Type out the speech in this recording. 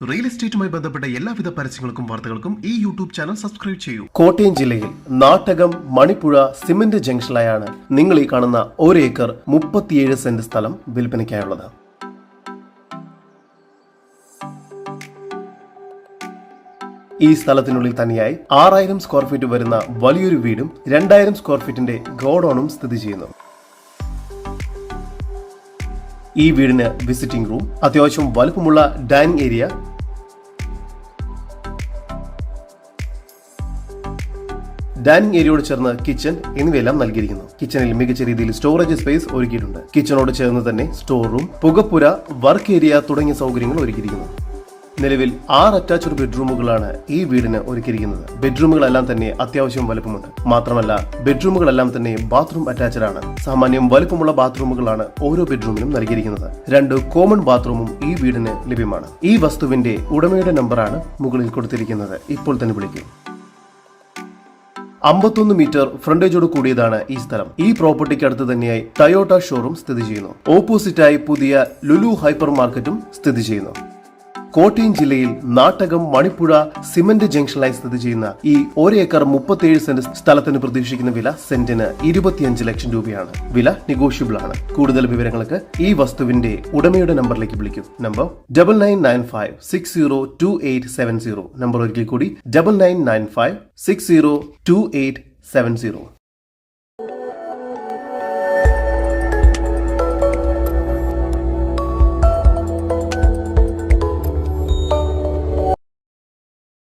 Real എസ്റ്റേറ്റുമായി ബന്ധപ്പെട്ട എല്ലാവിധ പരസ്യങ്ങൾക്കും വാർത്തകൾക്കും ഈ യൂട്യൂബ് ചാനൽ സബ്സ്ക്രൈബ് ചെയ്യൂ. കോട്ടയം ജില്ലയിൽ നാട്ടകം മണിപ്പുഴ സിമന്റ് ജംഗ്ഷനിലായാണ് നിങ്ങൾ ഈ കാണുന്ന 1 ഏക്കർ 37 സെന്റ് സ്ഥലം വിൽപ്പനയ്ക്കായുള്ളത്. ഈ സ്ഥലത്തിനുള്ളിൽ തന്നെയായി 6000 സ്ക്വയർ ഫീറ്റ് വരുന്ന വലിയൊരു വീടും 2000 സ്ക്വയർ ഫീറ്റിന്റെ ഗോഡൌണും സ്ഥിതി ചെയ്യുന്നു. ഈ വീടിന് വിസിറ്റിംഗ് റൂം, അത്യാവശ്യം വലുപ്പമുള്ള ഡൈനിങ് ഏരിയ, ഡൈനിങ് ഏരിയയോട് ചേർന്ന് കിച്ചൺ എന്നിവയെല്ലാം നൽകിയിരിക്കുന്നു. കിച്ചണിൽ മികച്ച രീതിയിൽ സ്റ്റോറേജ് സ്പേസ് ഒരുക്കിയിട്ടുണ്ട്. കിച്ചണോട് ചേർന്ന് തന്നെ സ്റ്റോർ റൂം, പുകപ്പുര, വർക്ക് ഏരിയ തുടങ്ങിയ സൗകര്യങ്ങൾ ഒരുക്കിയിരിക്കുന്നു. നിലവിൽ 6 അറ്റാച്ച്ഡ് ബെഡ്റൂമുകളാണ് ഈ വീടിന് ഒരുക്കിയിരിക്കുന്നത്. ബെഡ്റൂമുകളെല്ലാം തന്നെ അത്യാവശ്യം വലുപ്പമുണ്ട്. മാത്രമല്ല ബെഡ്റൂമുകളെല്ലാം തന്നെ ബാത്റൂം അറ്റാച്ച്ഡ് ആണ്. സാമാന്യം വലുപ്പമുള്ള ബാത്റൂമുകളാണ് ഓരോ ബെഡ്റൂമിനും നൽകിയിരിക്കുന്നത്. 2 കോമൺ ബാത്റൂമും ഈ വീടിന് ലഭ്യമാണ്. ഈ വസ്തുവിന്റെ ഉടമയുടെ നമ്പറാണ് മുകളിൽ കൊടുത്തിരിക്കുന്നത്. ഇപ്പോൾ തന്നെ വിളിക്കും. 51 മീറ്റർ ഫ്രണ്ടേജോട് കൂടിയതാണ് ഈ സ്ഥലം. ഈ പ്രോപ്പർട്ടിക്ക് അടുത്ത് തന്നെയായി ടയോട്ട ഷോറൂം സ്ഥിതി ചെയ്യുന്നു. ഓപ്പോസിറ്റായി പുതിയ ലുലു ഹൈപ്പർ മാർക്കറ്റും സ്ഥിതി ചെയ്യുന്നു. കോട്ടയം ജില്ലയിൽ നാട്ടകം മണിപ്പുഴ സിമന്റ് ജംഗ്ഷനിലായി സ്ഥിതി ചെയ്യുന്ന ഈ 1 ഏക്കർ 37 സെന്റ് സ്ഥലത്തിന് പ്രതീക്ഷിക്കുന്ന വില സെന്റിന് 25 ലക്ഷം രൂപയാണ്. വില നെഗോഷ്യബിൾ ആണ്. കൂടുതൽ വിവരങ്ങൾക്ക് ഈ വസ്തുവിന്റെ ഉടമയുടെ നമ്പറിലേക്ക് വിളിക്കും. നമ്പർ 9995602870. നമ്പർ ഒരിക്കൽ കൂടി 9995602870.